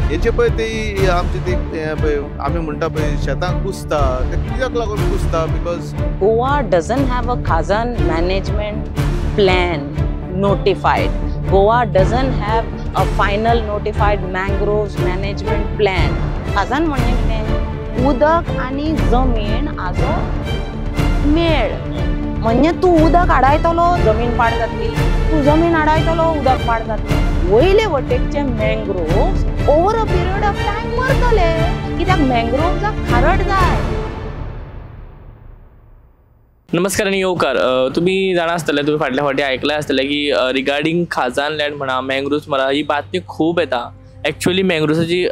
हेचे पळय ती आमची ती पळय आमी म्हणटा पळय शेतांक कुसता ते कित्याक लागून कुसता because Goa doesn't have a Khazan management plan notified. Goa doesn't have a final notified mangroves management plan. Khazan म्हणजे कितें? उदक आणि जमीन हाजो मेळ. म्हणजे तू उदक आडायतलो जमीन पाड जातली, तू जमीन आडायतलो उदक पाड जातली. वयले वटेकचे mangroves over a period of time मरतले कित्याक मँग्रोव्जाक खारट जाय. नमस्कार आणि येवकार. तुम्ही जाणा आसतले, तुम्ही फाटल्या फावटी आयकलां आसतलें की रिगार्डिंग खाजान लँड म्हणा, मँग्रोव्स म्हणा, ही बातमी खूब येता. एक्चुअली मँग्रोव्साची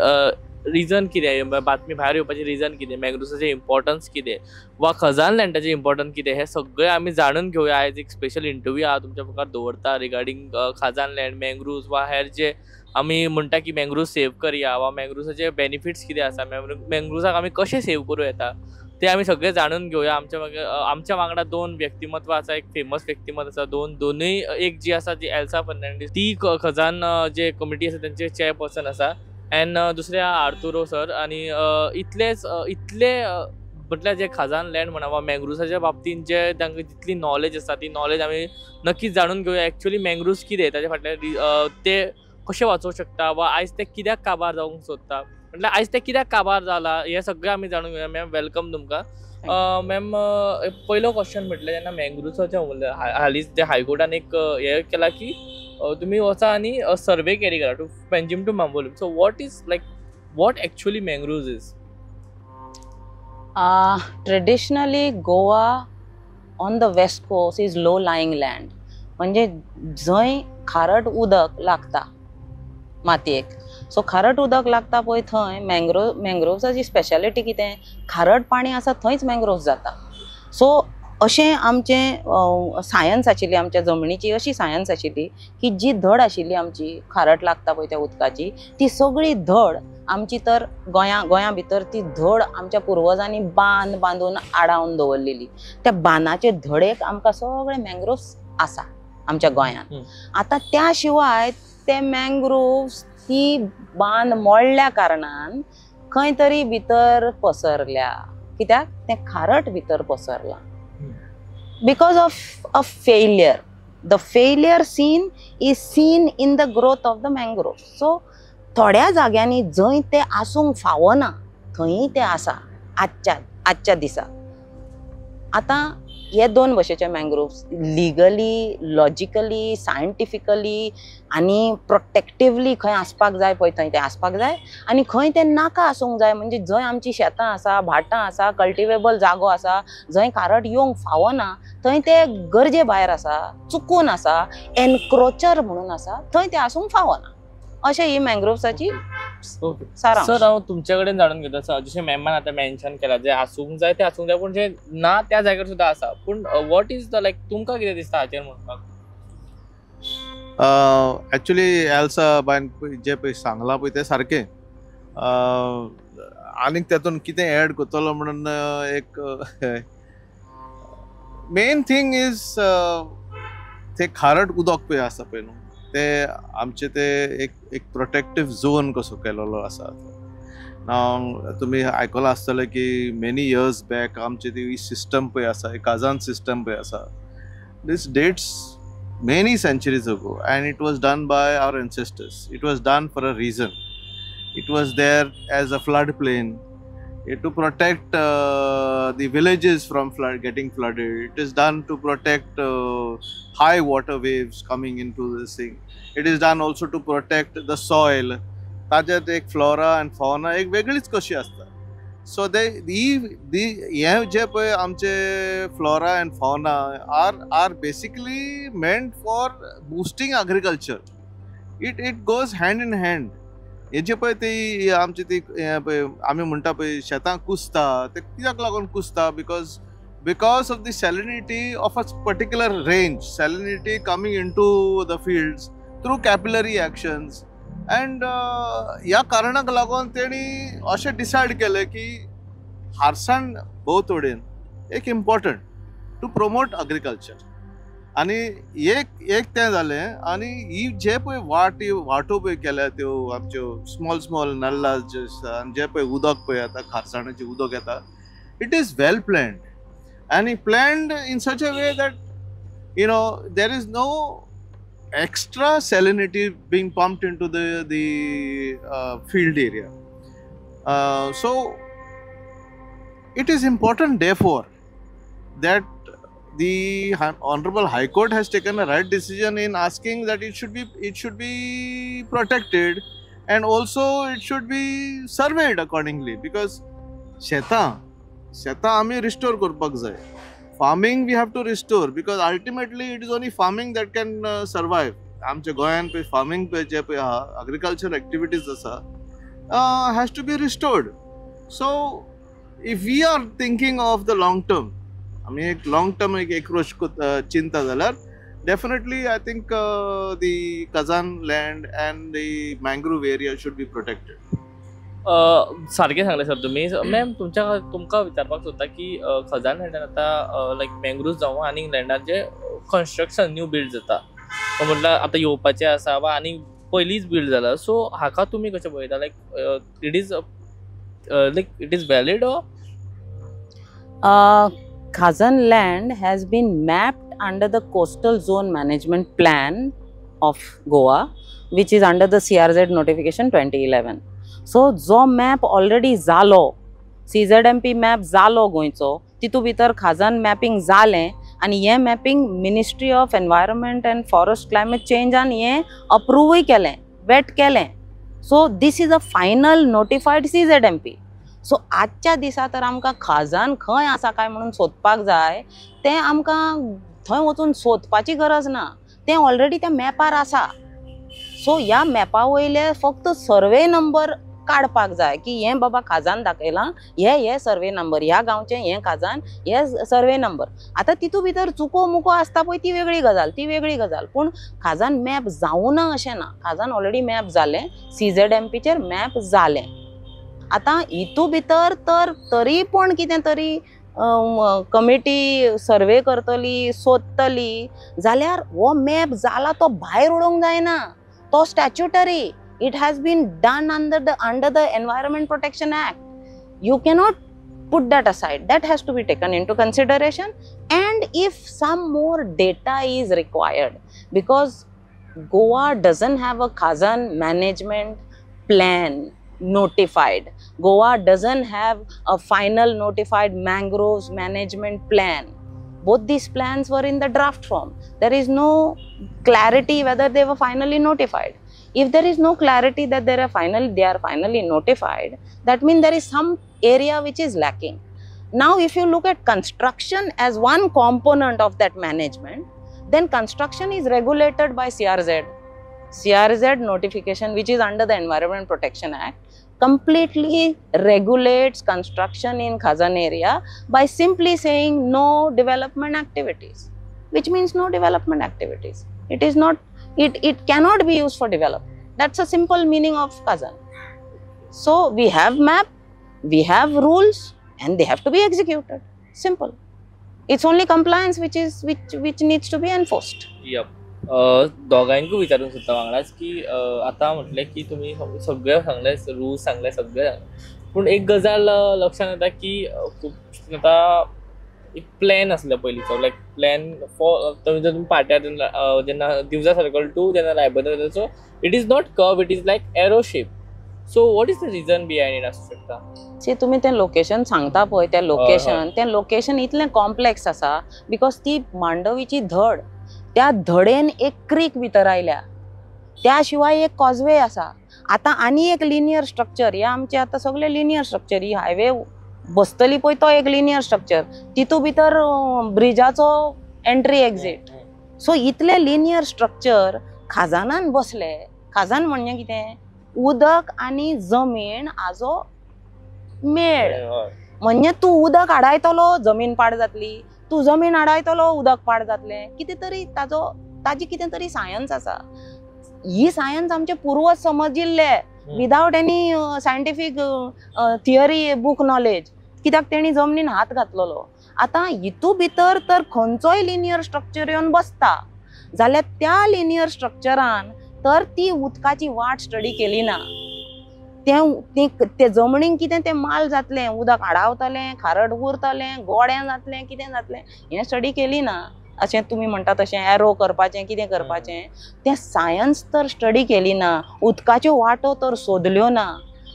रिजन कितें, बातमी भायर येवपाची रिजन कितें, मँग्रोव्साचें इम्पॉर्टन्स कितें वा खजान लँडाचें इम्पॉर्टन्स कितें, हें सगळें आमी जाणून घेवया. आयज एक स्पेशल इंटरव्यू हांव तुमच्या मुखार दवरता रिगार्डिंग खाजान लँड, मँग्रोव्स वा हेर जे आमी म्हणटा की मँग्रोव्स सेव करया वा मँग्रोव्साचे बेनिफिट्स कितें आसा, मँग्रोव्साक आमी कशें सेव करूं येता ते आमी सगळे जाणून घेवया. आमच्या वांगडा दोन व्यक्तिमत्व आसा. एक फेमस व्यक्तिमत्व आसा, दोनूय. एक जी आसा ती एल्सा फर्नांडीस, ती खजान जे कमिटी आसा त्यांचे चेअरपर्सन आसा, एंड दुसरे आर्थुरो सर. आणि इतले म्हटल्यार जे खाजान लँड म्हणा वा मँग्रोव्साच्या बाबतींत जे तांकां जितली नॉलेज आसा ती नॉलेज आमी नक्कीच जाणून घेवया. एक्चुअली मँग्रोव्स कितें, ताचे फाटल्यान ते कशें वाचोवंक शकता वा आयज ते कित्याक काबार जावंक सोदता, म्हटल्यार आयज ते कित्याक काबार जाला हें सगळें आमी जाणून घेवया. मॅम वेलकम तुमकां. मॅम पयलो क्वेश्चन म्हटल्यार जेन्ना मँग्रोव्साचें हालींच ते हायकोर्टान एक हें केला की तुम्ही वचा आनी सर्वे कॅरी करा to Panjim to Bambolim. So what actually mangroves is? Traditionally Goa on the west coast is low lying land. म्हणजे जंय खारट उदक लागता मातयेक, सो खारट उदक लागता पळय थंय मँग्रोव्साची स्पेशालिटी कितें, खारट पाणी आसा थंयच मँग्रोव्स जाता. सो अशें आमचें सायन्स आशिल्ली, आमच्या जमनीची अशी सायन्स आशिल्ली की जी धड आशिल्ली आमची खारट लागता पळय त्या उदकाची, ती सगळी धड आमची तर गोंया भितर ती धड आमच्या पुर्वजांनी बांदून आडावन दवरलेली. त्या बांदाचे धडेक आमकां सगळे मँग्रोव्स आसा आमच्या गोंयांत. आतां त्या शिवाय ते मँग्रोव्स ती बांद मोडल्या कारणान खंय तरी भितर पसरल्या. कित्याक ते खारट भितर पसरला because of a failure. The failure seen is seen in the growth of the mangrove. सो थोड्या जाग्यांनी जंय ते आसूंक फावना थंय ते आसा आजच्या दिसा. आतां हे दोन भशेचे मँग्रोव्स, लिगली, लॉजिकली, सायंटिफिकली आनी प्रोटेक्टिवली खंय आसपाक जाय पळय थंय ते आसपाक जाय, आनी खंय ते नाका आसूंक जाय. म्हणजे जंय आमची शेतां आसा, भाटां आसा, कल्टिवेबल जागो आसा, जंय खारट येवंक फावना थंय ते गरजे भायर आसा, चुकून आसा, एनक्रोचर म्हणून आसा, थंय ते आसूंक फावना. अशें ही मँग्रोव्साची सारांश. सर हांव तुमचे कडेन जाणून घेता, जशें मॅमान आतां मेन्शन केला जे आसूंक जाय ते आसूंक जाय, पूण जे ना त्या जाग्यार सुद्दां आसा. पूण वॉट इज द लायक तुमकां कितें दिसता हाचेर म्हणपाक? एक्चुअली एल्सा बायन जे पळय सांगलां पळय ते सारकें. आनीक तातूंत कितें एड करतलो म्हणून एक मेन थिंग इज ते खारट उदक पळय आसा पळय न्हू, ते आमचे ते एक प्रोटेक्टिव्ह झोन कसो केलेलो आसा. नाव तुमी आयकलां आसतलें की मेनी इयर्स बॅक आमची ती सिस्टम पळय आसा, काजान सिस्टम पळय आसा, दिस dates many centuries ago, and it was done by our ancestors. It was done for a reason. It was there as a floodplain to protect the villages from getting flooded. It is done to protect high water waves coming into this thing. It is done also to protect the soil. ताजेर एक flora and फॉना एक वेगळीच कशी आसता. So हे जे पळय आमचे flora and fauna are basically meant for boosting agriculture. It goes hand in hand. हे जे पळय ती आमची ती पळय आमी म्हणटा पळय शेतां कुसता ते कित्याक लागून कुसता, because of the salinity of a particular range, salinity coming into the fields through capillary actions. And ह्या कारणाक लागून तेणी अशें डिसायड केलें की हारसाण भोंवतणेन एक इम्पॉर्टंट टू प्रमोट एग्रीकल्चर. आणि एक तें जालें आनी ही जे पळय वाटो पळय केल्या त्यो आमच्यो स्मॉल नल्ला जे पळय उदक पळय आतां खारसाणाचें उदक येता it is well planned and planned in such a way that there is no extra salinity being pumped into the field area. So it is important therefore that the Honorable High Court has taken a right decision in asking that it should be protected and also it should be surveyed accordingly, because शेतां आमी restore करपाक जाय. Farming we have to restore because ultimately it is only farming that can survive. आमच्या गोंयांत पळय farming पळय जे पळय आहा एग्रीकल्चर एक्टिविटीज आसा has to be restored. So if we are thinking of the long term, आमी एक लॉंग टर्म एक एप्रोच चिंता जाल्यार definitely I think the khazan land and the mangrove area should be protected. सारकें सांगलें सर तुमी. Ma'am तुमकां विचारपाक सोदता की खजान लँडान आतां लायक मँग्रोव्ज जावं आनी लँडार जे कन्स्ट्रक्शन न्यू बिल्ड जाता तो म्हटल्यार आतां येवपाचें आसा वा आनी पयलींच बिल्ड जाला, सो हाका तुमी कशें पळयता? Like it is valid or? Khazan land has been mapped under the Coastal Zone Management Plan of Goa, which is under the CRZ notification 2011. So जो मॅप ऑलरेडी जालो, CZMP मॅप जालो गोंयचो, तितू भितर खाजान मॅपिंग जालें आनी हें mapping ministry of environment and forest climate चेंजान हें अप्रूवय केलें, वेट केलें. So this is a final notified CZMP. सो आजच्या दिसा तर आमकां खाजान खंय आसा काय म्हणून सोदपाक जाय, तें आमकां थंय वचून सोदपाची गरज ना, तें ऑलरेडी त्या मॅपार आसा. सो ह्या मॅपा वयले फक्त सर्वे नंबर काडपाक जाय की हें बाबा खाजान दाखयलां, हे सर्वे नंबर, ह्या गांवचें हें खाजान, हे सर्वे नंबर. आतां तितू भितर चुको मुको आसता पळय ती वेगळी गजाल, पूण खाजान मॅप जावं ना अशें ना. खाजान ऑलरेडी मॅप जालें, CZMPचेर मॅप जालें. आतां हितू भितर तर तरी पण कितें तरी कमिटी सर्वे करतली, सोदतली जाल्यार हो मॅप जाला तो भायर उडोवंक जायना. तो statutory. It has been done under the Environment Protection Act. You cannot put that aside. That has to be taken into consideration. And if some more data is required, because Goa doesn't have a Khazan management plan notified. Goa doesn't have a final notified mangroves management plan. Both these plans were in the draft form. There is no clarity whether they were finally notified. If there is no clarity that they are finally notified, that means there is some area which is lacking. Now, if you look at construction as one component of that management, then construction is regulated by CRZ. CRZ notification, which is under the Environment Protection Act, completely regulates construction in Khazan area by simply saying no development activities, which means no development activities. It cannot be used for development. That's a simple meaning of Khazan. So we have map, we have rules, and they have to be executed. Simple. It's only compliance which needs to be enforced. Yep. दोघांकूय विचारूंक सोदता वांगडाच की आतां म्हटलें की तुमी सगळे सांगले, रूल्स सांगले सगळे, पूण एक गजाल लक्षांत येता की खूब आतां एक प्लॅन आसलो पयलींचो, लायक प्लॅन फॉर तुमी पाट्यार जेन्ना दिवजा सर्कल टू जेन्ना Ribandar, so it is not curve, it is like arrow shape. So what is the reason behind it आसूं शकता? सी तुमी तें लोकेशन सांगता पळय, तें लोकेशन इतलें कॉम्प्लेक्स आसा बिकॉज ती मांडवीची धड, त्या धडेन एक क्रीक भितर आयल्या, त्या शिवाय एक कॉजवे आसा. आतां आनी एक लिनियर स्ट्रक्चर, हे आमचे आतां सगळे लिनियर स्ट्रक्चर, ही हायवे बसतली पळय तो एक लिनियर स्ट्रक्चर, तितू भितर ब्रिजाचो एंट्री एक्झिट. सो इतले लिनियर स्ट्रक्चर खाजानान बसले. खाजान म्हणजे कितें? उदक आनी जमीन हाजो मेळ. म्हणजे तूं उदक आडायतलो जमीन पाड जातली, तूं जमीन आडायतलो उदक पाड जातलें. कितें तरी ताजी कितें तरी सायन्स आसा. ही सायन्स आमचे पूर्वज समजिल्ले without any scientific theory book knowledge, कित्याक तेणी जमनीन हात घातलेलो आतां हितू भितर तर खंयचोय लिनियर स्ट्रक्चर येवन बसता जाल्यार त्या लिनियर स्ट्रक्चरान तर ती उदकाची वाट स्टडी केली ना. ते जमनीक कितें तें माल जातलें, उदक आडावतलें, खारट उरतलें, गोडें जातलें, कितें जातलें हें स्टडी केली ना. अशें तुमी म्हणटा तशें एरो करपाचें, कितें करपाचें तें सायन्स तर स्टडी केली ना. उदकाच्यो वाटो तर सोदल्यो ना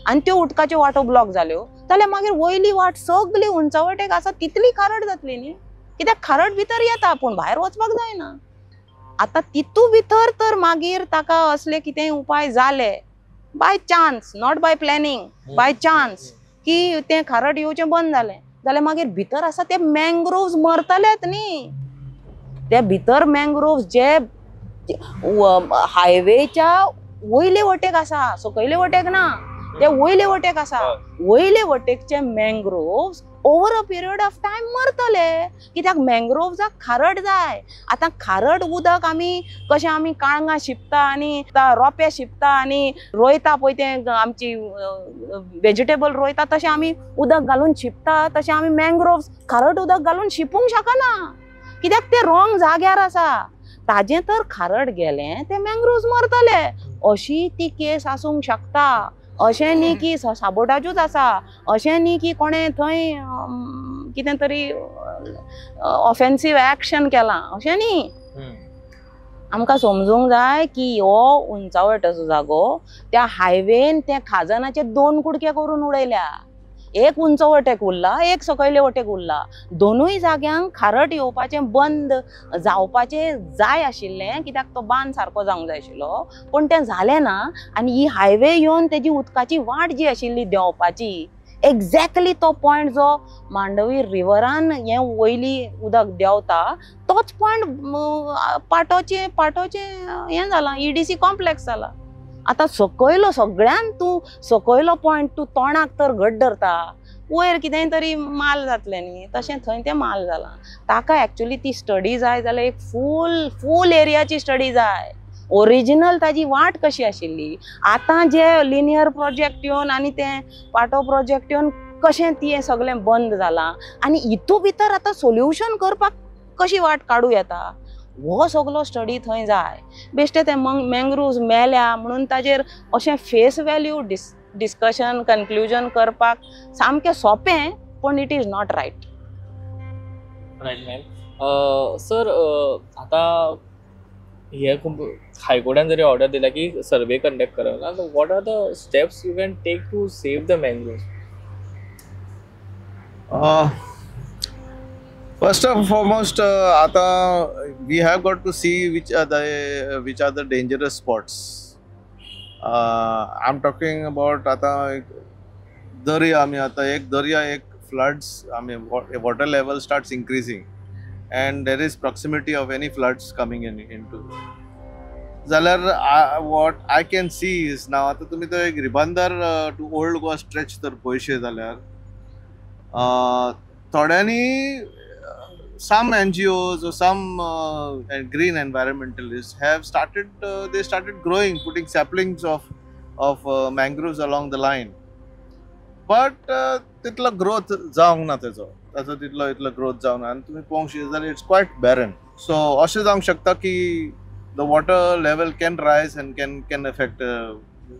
आनी त्यो उदकाच्यो वाटो ब्लॉक जाल्यो जाल्यार मागीर वयली वाट सगळी उंचावटेक आसा तितली खारट जातली न्ही. कित्याक खारट भितर येता पूण भायर वचपाक जायना. आतां तितू भितर तर मागीर ताका असले कितें उपाय जाले by chance, not by planning, by chance की तें खारट येवचें बंद जालें जाल्यार मागीर भितर आसा ते मँग्रोव्स मरतलेच न्ही. ते भितर मँग्रोव्स जे हायवेच्या वयले वटेक आसा, सकयले वटेक ना, ते वयले वटेक आसा. वयले वटेकचे mangroves over a period of time मरतले कित्याक मँग्रोव्जाक खारट जाय. आतां खारट उदक आमी कशें आमी काळंगां शिंपता आनी रोंपे शिंपता आनी रोयता पळय तें आमची वेजिटेबल रोयता तशें आमी उदक घालून शिंपता तशें आमी मँग्रोव्स खारट उदक घालून शिंपूंक शकना कित्याक ते रॉंग जाग्यार आसा. ताजें तर खारट गेलें ते मँग्रोव्स मरतले. अशी ती केस आसूंक शकता. अशें न्ही की साबोटाच्योच आसा, अशें न्ही की कोणें थंय कितें तरी ऑफेन्सीव एक्शन केलां, अशें न्ही. आमकां समजूंक जाय की हो उंचावट्याचो जागो त्या हायवेन त्या खाजनाचे 2 कुडके करून उडयल्या. एक उंचवटेक उरला, एक सकयले वटेक उरला. दोनूय जाग्यांक खारट येवपाचें बंद जावपाचें जाय आशिल्लें कित्याक तो बांद सारको जावंक जाय आशिल्लो पूण तें जालें ना. आनी ही हायवे येवन तेजी उदकाची वाट जी आशिल्ली देंवपाची एक्झॅक्टली तो पॉयंट जो मांडवी रिवरान हें वयली उदक देंवता तोच पॉयंट पाटोचें हें जालां, EDC कॉम्प्लेक्स जाला. आतां सकयलो सगळ्यान तूं सकयलो पॉयंट तूं तोंडाक तर घट धरता, वयर कितें तरी माल जातलें न्ही, तशें थंय तें माल जालां. ताका एक्चुली ती स्टडी जाय जाल्यार एक फूल एरियाची स्टडी जाय. ओरिजिनल ताजी वाट कशी आशिल्ली, आतां जे लिनियर प्रोजेक्ट येवन आनी तें पाटो प्रोजेक्ट येवन कशें ती सगळें बंद जालां आनी हितू भितर आतां सोल्युशन करपाक कशी वाट काडूं येता हो सगळो स्टडी थंय जाय. बेश्टे ते मँग्रोव्स मेल्या म्हणून ताजेर अशें फेस व्हॅल्यू डिस्कशन कन्क्लुजन करपाक सामकें सोंपें पण it is not right. Right ma'am. Sir आतां हे हायकोर्टान जरी ऑर्डर दिला की सर्वे कंडक्ट करप, what are the steps you can take to save the mangroves? First and foremost, we have got to see which are the dangerous spots. I'm talking about darya. Ek floods. Water level starts increasing, and there is proximity of any floods coming into. Zalar, what I can see is now. आता तुम्ही तो एक Ribandar to old Goa stretch तर पयशे जाल्यार थोड्यांनी some NGOs or some green environmentalists have started growing, putting saplings of mangroves along the line. But titla growth जावंक ना ताचो तितलो growth जावंक ना आनी तुमी पळोवंक शकता जाल्यार it's quite barren. So अशें जावंक शकता की the water level can rise and can affect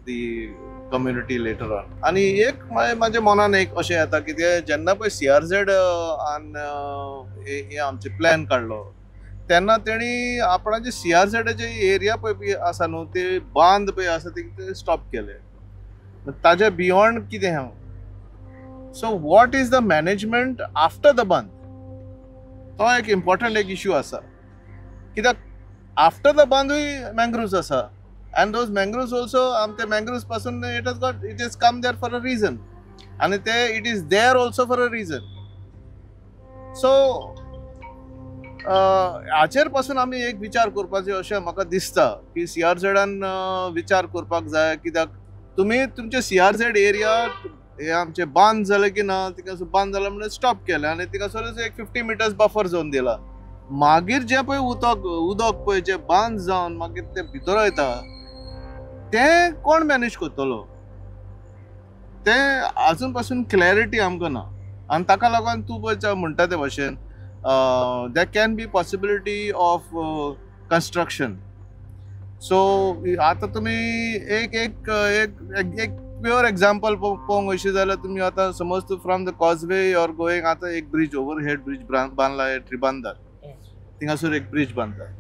the community later on. आणि एक माझ्या मनान एक अशें येता की ते जेन्ना पळय CRZ हे आमचे प्लॅन काडलो तेन्ना तेणी आपणाचे CRZचे एरिया पळय आसा न्हू ते बांद पळय आसा ते स्टॉप केले. ताजे बियॉन्ड कितें हांव. So what is the management after the बांद, तो एक इम्पॉर्टंट एक इश्यू आसा कित्याक आफ्टर द बांदूय मँग्रोव्स आसा. And those mangroves also, the mangroves person, it has come there for a reason, and it is there also for a reason. So, हाचेर पासून आमी एक विचार करपाचो अशें म्हाका दिसता की CRZन विचार करपाक जाय कित्याक तुमी तुमचे CRZ एरिया हे आमचे बांद जाले की ना, तिका बांद जाला म्हणून स्टॉप केले आनी तिका सगळें एक 50 मिटर्स बफर झोन दिला. मागीर जे पळय उदक पळय जे बांद जावन मागीर ते भितर वयता ते कोण मॅनेज करतलो ते अजून पासून क्लॅरिटी आमकां ना. आनी ताका लागून तूं पळय म्हणटा ते भाशेन there can be possibility of construction. So आता तुम्ही एक एक एक एक प्युअर एक्झाम्पल पळोवंक वयशी जाल्यार तुमी आतां समज तूं from the causeway or going आतां एक ब्रिज ओवरहेड ब्रिज बांदला ट्रिबांदार, थिंगासर एक ब्रिज बांदता.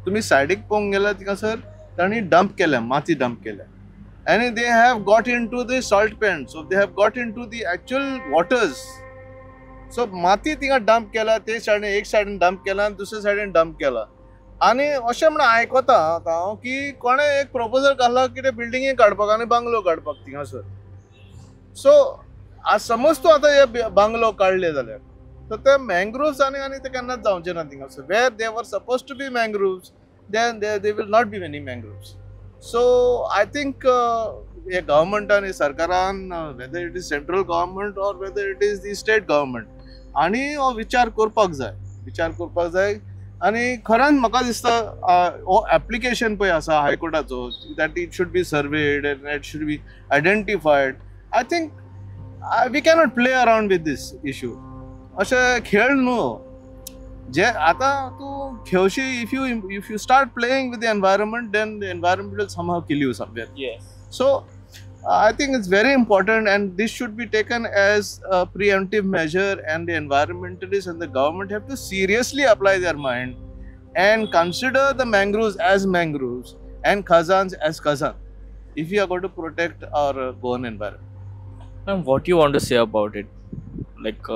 तुम्ही सायडीक पळोवंक गेल्यार थिंगासर तांणी डंप केल्या, माती डंप केल्या, आणि they have got into the salt pans, so they have got into the actual waters. So माती थिंगा डंप केला, ते सायडीन एक सायडीन डंप केला आनी दुसरे सायडीन डंप केला. आनी अशें म्हणून आयकता हांव की कोणें एक प्रपोजल घातला कितें बिल्डिंगे काडपाक आनी बंगलो काडपाक थिंगासर. सो समज तूं आतां हे बंगलो काडले जाल्यार तर ते मँग्रोव्स आनी ते केन्नाच जावचे ना थिंगासर. Where they were suppose to be mangroves, then there will not be many mangroves. So I think हे गव्हर्मेंटान, हे सरकारान, whether it is central government or whether it is the state government, आनी हो विचार करपाक जाय. आनी खऱ्यान म्हाका दिसता हो एप्लिकेशन पळय आसा हायकोर्टाचो, that it should be surveyed and it should be identified. I think we cannot play around with this issue. अशें खेळ न्हू जे आतां तूं खेळशी, if you start playing with the environment, then the environment will somehow kill you somewhere. So I think it's very important, and this should be taken as a preemptive measure, and the environmentalists and the government have to seriously apply their mind and consider the mangroves as mangroves and khazans as khazan if we are going to protect our own environment. And what you want to say about it, like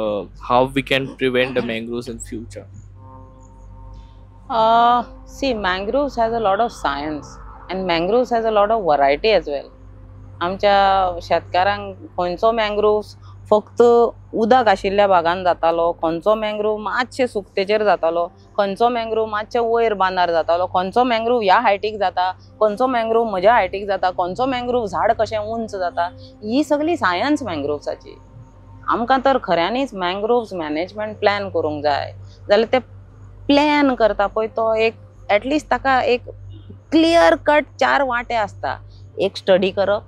how we can prevent the mangroves in future? See, mangroves has a lot of science, and mangroves has a lot of variety as well. आमच्या शेतकारांक खंयचो मँग्रोव्स फक्त उदक आशिल्ल्या भागान जातालो, खंयचो मँग्रोव मातशे सुकतेचेर जातालो, खंयचो मँग्रोव मातशे वयर बांदार जातालो, खंयचो मँग्रोव ह्या हायटीक जाता, खंयचो मँग्रोव म्हज्या हायटीक जाता, खंयचो मँग्रोव झाड कशें उंच जाता. ही सगळी सायन्स मँग्रोव्साची. आमकां तर खऱ्यांनीच मँग्रोव्स मॅनेजमेंट प्लॅन करूंक जाय. जाल्यार ते प्लॅन करता पळय तो एक एटलिस्ट ताका एक क्लियर कट 4 वाटे आसता. एक स्टडी करप,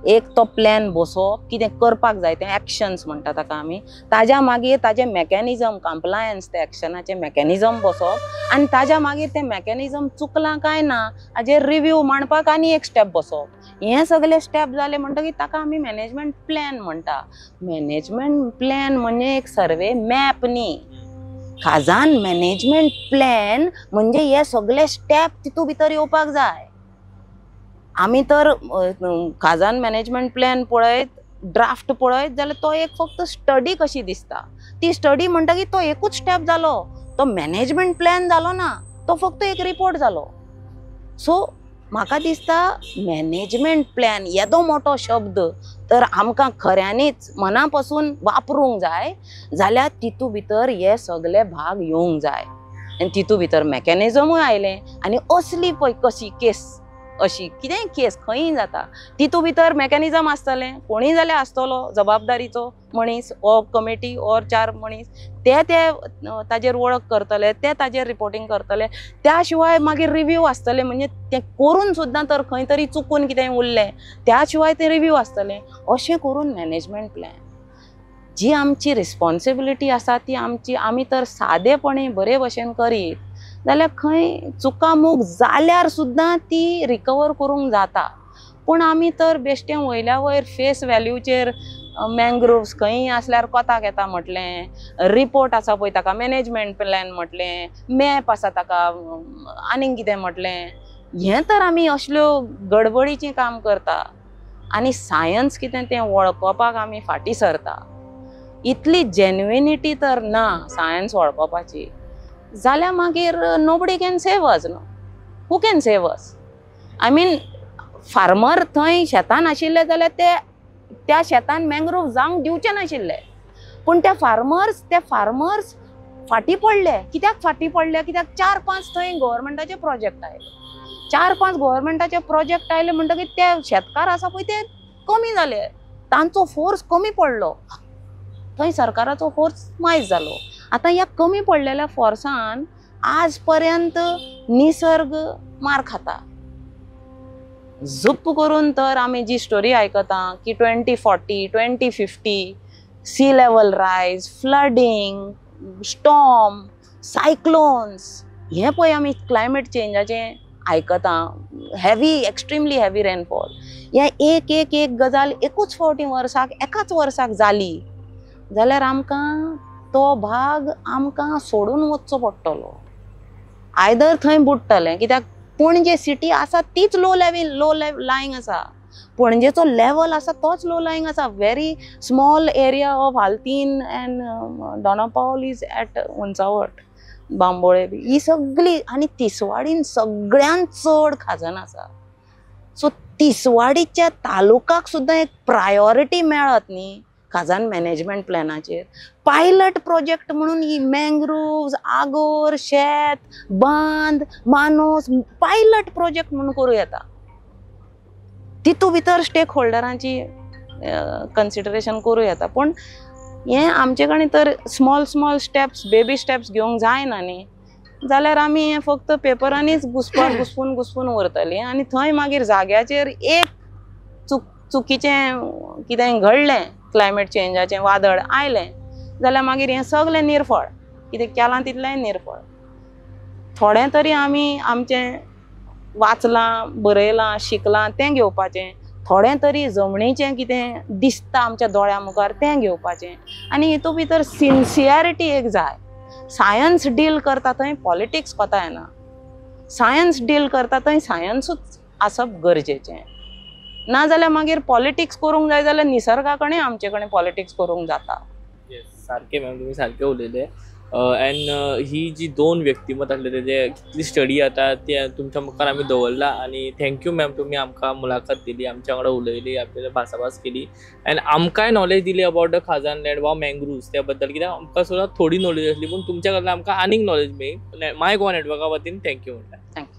एक तो प्लॅन बसोवप, कितें करपाक जाय तें एक्शन्स म्हणटा ताका आमी, ताज्या मागीर ताजें मॅकॅनिझम, कंप्लायन्स ते एक्शनाचें मॅकॅनिझम बसोवप, आनी ताज्या मागीर तें मॅकॅनिझम चुकलां काय ना हाजेर रिव्यू मांडपाक आनी एक स्टेप बसोवप. हे सगळे स्टेप जाले म्हणटकीर ताका आमी मॅनेजमेंट प्लॅन म्हणटा. मॅनेजमेंट प्लॅन म्हणजे एक सर्वे मॅप न्ही. खाजान मॅनेजमेंट प्लॅन म्हणजे हे सगळे स्टेप तितू भितर येवपाक जाय. आमी तर खाजान मॅनेजमेंट प्लॅन पळयत, ड्राफ्ट पळयत जाल्यार तो एक फक्त स्टडी कशी दिसता. ती स्टडी म्हणटा की तो एकूच स्टेप जालो, तो मॅनेजमेंट प्लॅन जालो ना, तो फक्त एक रिपोर्ट जालो. सो म्हाका दिसता मॅनेजमेंट प्लॅन येदो मोठो शब्द तर आमकां खऱ्यांनीच मना पासून वापरूंक जाय, जाल्यार तितू भितर हे सगळे भाग येवंक जाय. आनी तितू भितर मॅकॅनिझमूय आयलें, आनी असली पळय कशी केस, अशी कितेंय केस खंयी जाता, तितू भितर मॅकॅनिझम आसतलें, कोणीय जाल्यार आसतलो जबाबदारीचो मनीस ओ कमिटी ओर 4 मनीस, ते ताजेर वळख करतले, ते ताजेर रिपोर्टिंग करतले. त्या शिवाय मागीर रिव्यू आसतले, म्हणजे ते करून सुद्दां तर खंय तरी चुकून कितेंय उरलें त्या शिवाय ते रिव्यू आसतले. अशें करून मॅनेजमेंट प्लॅन जी आमची रिस्पॉन्सिबिलिटी आसा ती आमी तर सादेपणी बरे भशेन करीत जाल्यार खंय चुकामूक जाल्यार सुद्दां ती रिकवर करूंक जाता. पूण आमी तर बेश्टें वयल्या वयर फेस व्हॅल्यूचेर मँग्रोव्स खंयी आसल्यार कोताक येता म्हटलें, रिपोर्ट आसा पळय ताका मॅनेजमेंट प्लॅन म्हटलें, मॅप आसा ताका आनीक कितें म्हटलें, हें तर आमी असल्यो गडबडीचें काम करता. आनी सायन्स कितें तें वळखोवपाक आमी फाटीं सरता. इतली जेन्युइनिटी तर ना सायन्स वळखोवपाची. जाल्यार मागीर नोबडी कॅन सेव अस न्हू. Who can save us? I mean farmer थंय शेतान आशिल्ले जाल्यार त्या शेतान मँग्रोव जावंक दिवचे नाशिल्ले. पूण ते फार्मर्स फाटीं पडले. कित्याक फाटीं पडले? कित्याक 4-5 थंय गव्हर्मेंटाचे प्रोजेक्ट आयले. 4-5 गव्हर्मेंटाचे प्रोजेक्ट आयले म्हणटकीर ते शेतकार आसा पळय ते कमी जाले, तांचो फोर्स कमी पडलो, थंय सरकाराचो फोर्स मायज जालो. आतां ह्या कमी पडलेल्या फोर्सान आज पर्यंत निसर्ग मार खाता. झुप्प करून तर आमी जी स्टोरी आयकता की 2040, 2050 सी लेवल रायज, फ्लडिंग, स्टॉर्म, सायक्लोन्स, हे पळय आमी क्लायमेट चेंजाचे आयकता, एक्स्ट्रीमली हेवी रेनफॉल, हे एक गजाल एकूच फावटी वर्साक एकाच वर्साक जाली जाल्यार आमकां तो भाग आमकां सोडून वचचो पडटलो. आयदर थंय बुडटलें, कित्याक पणजे सिटी आसा तीच लो लायंग आसा, पणजेचो लेवल आसा तोच लो लायंग आसा. व्हेरी स्मॉल एरिया ऑफ हाल्तीन एंड दोनापावल इज एट उंचावट, बांबोळे बी, ही सगळी, आनी तिसवाडीन सगळ्यांत चड खाजन आसा. सो तिसवाडीच्या तालुकाक सुद्दां एक प्रायोरिटी मेळत न्ही खाजन मॅनेजमेंट प्लॅनाचेर. पायलट प्रोजेक्ट म्हणून ही मँग्रोव्ज, आगोर, शेत, बांद, मानोस पायलट प्रोजेक्ट म्हणून करूं येता. तितू भितर स्टेक होल्डरांची कन्सिडरेशन करूं येता. पण हे आमचे कडेन तर स्मॉल स्टेप्स, बेबी स्टेप्स घेवंक जायना न्ही, जाल्यार आमी हें फक्त पेपरांनीच घुसपून व्हरतलीं आनी थंय मागीर जाग्याचेर एक चुकीचें कितें घडलें, क्लायमेट चेंजाचें वादळ आयलें जाल्यार मागीर हें सगळें निर्फळ, कितें केलां तितलें निर्फळ. थोडें तरी आमी आमचें वाचलां, बरयलां, शिकलां तें घेवपाचें, थोडें तरी जमणीचें कितें दिसता आमच्या दोळ्या मुखार तें घेवपाचें, आनी हितून भितर सिन्सियरिटी एक जाय. सायन्स डील करता थंय पॉलिटिक्स कोता येना, सायन्स डील करता थंय सायन्सूच आसप गरजेचें. नाजाल्यार मागीर पॉलिटिक्स करूंक जाय जाल्यार निसर्गा कडेन आमचे कडेन पॉलिटिक्स करूंक जाता. सारकें मॅम, तुमी सारकें उलयलें. एंड ही जी दोन व्यक्तिमत आसले तेजे कितली स्टडी जाता ते तुमच्या मुखार आमी दवरला. आनी थँक्यू मॅम, तुमी आमकां मुलाखत दिली, आमच्या वांगडा उलयली, आपल्याला भासाभास केली एंड आमकांय नॉलेज दिली अबाउट द खाजन लँड वा मँग्रुव्ज त्या बद्दल, कित्याक आमकां सुद्दां थोडी नॉलेज आसली पूण तुमच्या कडल्यान आमकां आनीक नॉलेज मेळ्ळी. माय गोवा नेटवर्का वतीन थँक्यू म्हणटा. थँक्यू.